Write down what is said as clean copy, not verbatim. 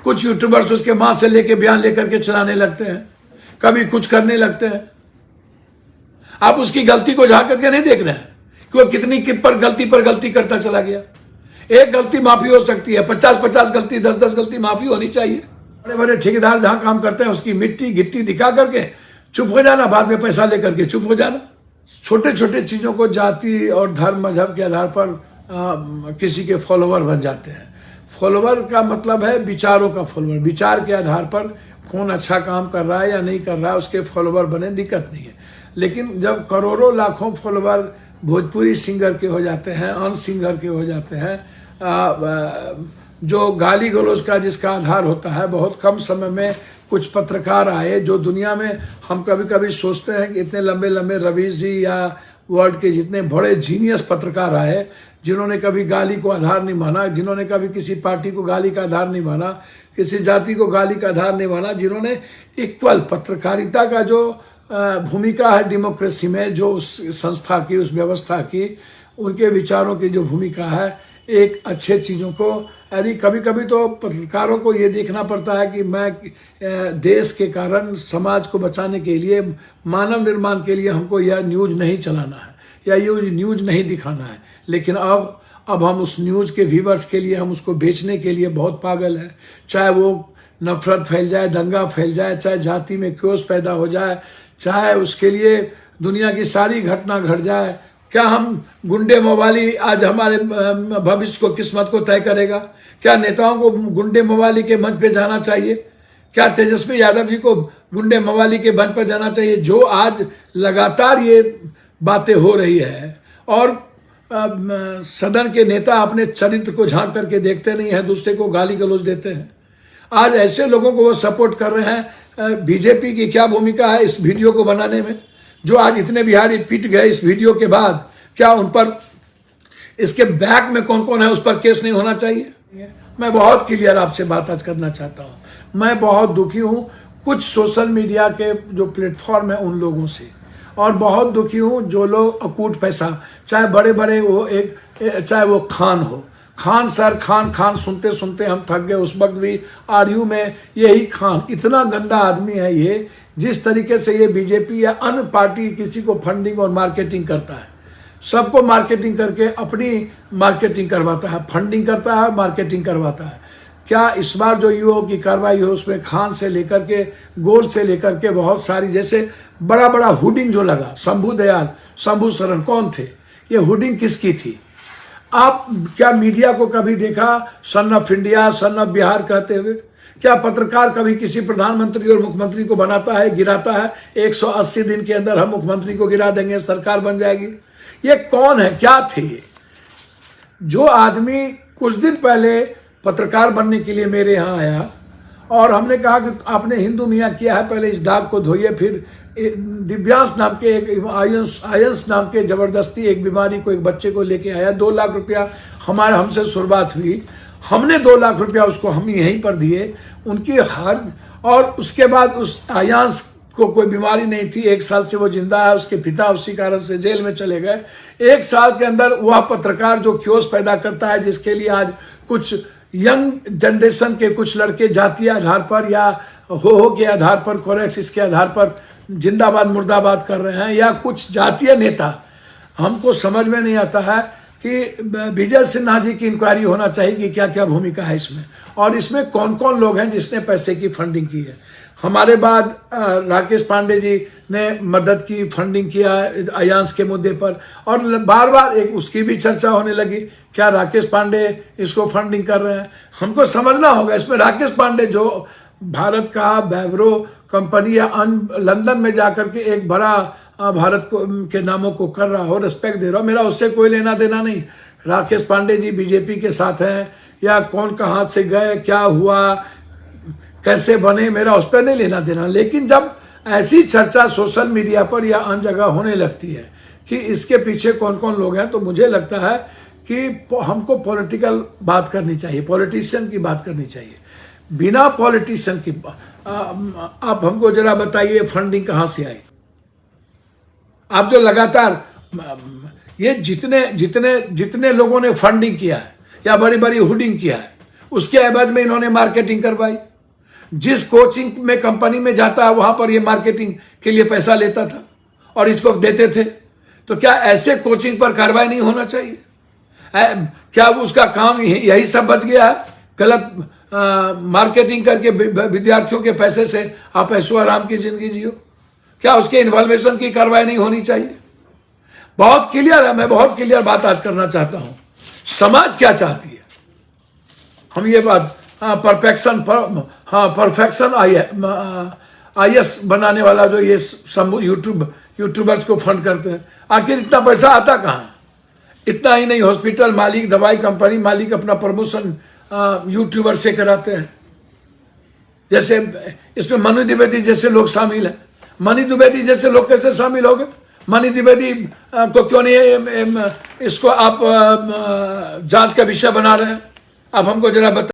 कुछ यूट्यूबर्स उसके माँ से लेके बयान लेकर के चलाने लगते हैं, कभी कुछ करने लगते हैं। आप उसकी गलती को झांक करके नहीं देख रहे हैं कि वो कितनी गलती पर गलती करता चला गया। एक गलती माफी हो सकती है, 50-50 गलती, 10-10 गलती माफी होनी चाहिए। बड़े बड़े ठेकेदार जहां काम करते हैं उसकी मिट्टी गिट्टी दिखा करके चुप हो जाना, बाद में पैसा लेकर के चुप हो जाना। छोटे छोटे चीजों को जाति और धर्म मजहब के आधार पर किसी के फॉलोवर बन जाते हैं। फॉलोवर का मतलब है विचारों का फॉलोवर। विचार के आधार पर कौन अच्छा काम कर रहा है या नहीं कर रहा है उसके फॉलोवर बने, दिक्कत नहीं है। लेकिन जब करोड़ों लाखों फॉलोवर भोजपुरी सिंगर के हो जाते हैं, अन सिंगर के हो जाते हैं, जो गाली गलौज का जिसका आधार होता है, बहुत कम समय में कुछ पत्रकार आए जो दुनिया में हम कभी कभी सोचते हैं कि इतने लंबे लंबे रवीश जी या वर्ल्ड के जितने बड़े जीनियस पत्रकार आए जिन्होंने कभी गाली को आधार नहीं माना, जिन्होंने कभी किसी पार्टी को गाली का आधार नहीं माना, किसी जाति को गाली का आधार नहीं माना, जिन्होंने इक्वल पत्रकारिता का जो भूमिका है डेमोक्रेसी में, जो उस संस्था की, उस व्यवस्था की, उनके विचारों की जो भूमिका है, एक अच्छे चीज़ों को, यदि कभी कभी तो पत्रकारों को ये देखना पड़ता है कि मैं देश के कारण, समाज को बचाने के लिए, मानव निर्माण के लिए हमको यह न्यूज़ नहीं चलाना है या ये न्यूज़ नहीं दिखाना है। लेकिन अब हम उस न्यूज़ के व्यूवर्स के लिए, हम उसको बेचने के लिए बहुत पागल हैं। चाहे वो नफरत फैल जाए, दंगा फैल जाए, चाहे जाति में क्योस पैदा हो जाए, चाहे उसके लिए दुनिया की सारी घटना घट जाए। क्या हम गुंडे मवाली आज हमारे भविष्य को, किस्मत को तय करेगा? क्या नेताओं को गुंडे मवाली के मंच पे जाना चाहिए? क्या तेजस्वी यादव जी को गुंडे मवाली के मंच पर जाना चाहिए? जो आज लगातार ये बातें हो रही है और सदन के नेता अपने चरित्र को झांक करके देखते नहीं है, दूसरे को गाली गलौज देते हैं। आज ऐसे लोगों को वो सपोर्ट कर रहे हैं। बीजेपी की क्या भूमिका है इस वीडियो को बनाने में? जो आज इतने बिहारी पिट गए इस वीडियो के बाद, क्या उन पर, इसके बैक में कौन कौन है, उस पर केस नहीं होना चाहिए? मैं बहुत क्लियर आपसे बात आज करना चाहता हूं। मैं बहुत दुखी हूं कुछ सोशल मीडिया के जो प्लेटफॉर्म है उन लोगों से, और बहुत दुखी हूं जो लोग अकूट पैसा, चाहे बड़े बड़े वो चाहे वो खान हो, खान सर, खान सुनते सुनते हम थक गए। उस वक्त भी आरयू में यही खान, इतना गंदा आदमी है ये, जिस तरीके से ये बीजेपी या अन्य पार्टी किसी को फंडिंग और मार्केटिंग करता है, सबको मार्केटिंग करके अपनी मार्केटिंग करवाता है, फंडिंग करता है, मार्केटिंग करवाता है। क्या इस बार जो यूओ की कार्रवाई हो उसमें खान से लेकर के, गोल से लेकर के बहुत सारी, जैसे बड़ा बड़ा हुडिंग जो लगा, शंभू दयाल, शंभू शरण कौन थे? ये हुडिंग किसकी थी? आप क्या मीडिया को कभी देखा son of India, son of Bihar कहते हुए? क्या पत्रकार कभी किसी प्रधानमंत्री और मुख्यमंत्री को बनाता है, गिराता है? 180 दिन के अंदर हम मुख्यमंत्री को गिरा देंगे, सरकार बन जाएगी? ये कौन है, क्या थे? जो आदमी कुछ दिन पहले पत्रकार बनने के लिए मेरे यहाँ आया और हमने कहा कि आपने हिंदू मियाँ किया है, पहले इस दाग को धोइए। फिर दिव्यांश नाम के एक आयंस नाम के जबरदस्ती एक बीमारी को, एक बच्चे को लेके आया। 2 लाख रुपया हमसे शुरुआत हुई, हमने 2 लाख रुपया उसको हम यहीं पर दिए, उनकी हर, और उसके बाद उस आयांश को कोई बीमारी नहीं थी, 1 साल से वो जिंदा है। उसके पिता उसी कारण से जेल में चले गए। 1 साल के अंदर वह पत्रकार जो क्योस पैदा करता है, जिसके लिए आज कुछ यंग जनरेशन के कुछ लड़के जातीय आधार पर या हो के आधार पर, कोरेक्स इसके आधार पर जिंदाबाद मुर्दाबाद कर रहे हैं, या कुछ जातीय नेता, हमको समझ में नहीं आता है कि विजय सिन्हा जी की इंक्वायरी होना चाहिए कि क्या क्या भूमिका है इसमें, और इसमें कौन कौन लोग हैं जिसने पैसे की फंडिंग की है। हमारे बाद राकेश पांडे जी ने मदद की, फंडिंग किया आयांश के मुद्दे पर, और बार बार एक उसकी भी चर्चा होने लगी, क्या राकेश पांडे इसको फंडिंग कर रहे हैं? हमको समझना होगा इसमें राकेश पांडे जो भारत का वैभरो कंपनी या लंदन में जाकर के एक बड़ा भारत को के नामों को कर रहा हो, रिस्पेक्ट दे रहा हो, मेरा उससे कोई लेना देना नहीं। राकेश पांडे जी बीजेपी के साथ हैं या कौन कहाँ से गए, क्या हुआ, कैसे बने, मेरा उस पर नहीं लेना देना। लेकिन जब ऐसी चर्चा सोशल मीडिया पर या अन्य जगह होने लगती है कि इसके पीछे कौन कौन लोग हैं, तो मुझे लगता है कि हमको पॉलिटिकल बात करनी चाहिए, पॉलिटिशियन की बात करनी चाहिए, बिना पॉलिटिशियन की। आप हमको जरा बताइए फंडिंग कहाँ से आई? आप जो लगातार ये जितने लोगों ने फंडिंग किया है या बड़ी बड़ी हुडिंग किया है, उसके एवज में इन्होंने मार्केटिंग करवाई। जिस कोचिंग में कंपनी में जाता है वहां पर ये मार्केटिंग के लिए पैसा लेता था और इसको देते थे। तो क्या ऐसे कोचिंग पर कार्रवाई नहीं होना चाहिए? क्या उसका काम यही सब बच गया है? गलत मार्केटिंग करके विद्यार्थियों के पैसे से आप ऐशो आराम की जिंदगी जियो। क्या उसके इन्वॉल्वेशन की कार्रवाई नहीं होनी चाहिए? बहुत क्लियर है। मैं बहुत क्लियर बात आज करना चाहता हूं। समाज क्या चाहती है? हम ये बात परफेक्शन आईएएस बनाने वाला जो ये यूट्यूबर्स को फंड करते हैं, आखिर इतना पैसा आता कहाँ? इतना ही नहीं, हॉस्पिटल मालिक, दवाई कंपनी मालिक अपना प्रमोशन यूट्यूबर से कराते हैं। जैसे इसमें मनु द्विवेदी जैसे लोग शामिल हैं। मनु द्विवेदी जैसे लोग कैसे शामिल हो गए? मनु द्विवेदी को क्यों नहीं इसको आप जांच का विषय बना रहे हैं? आप हमको जरा बता।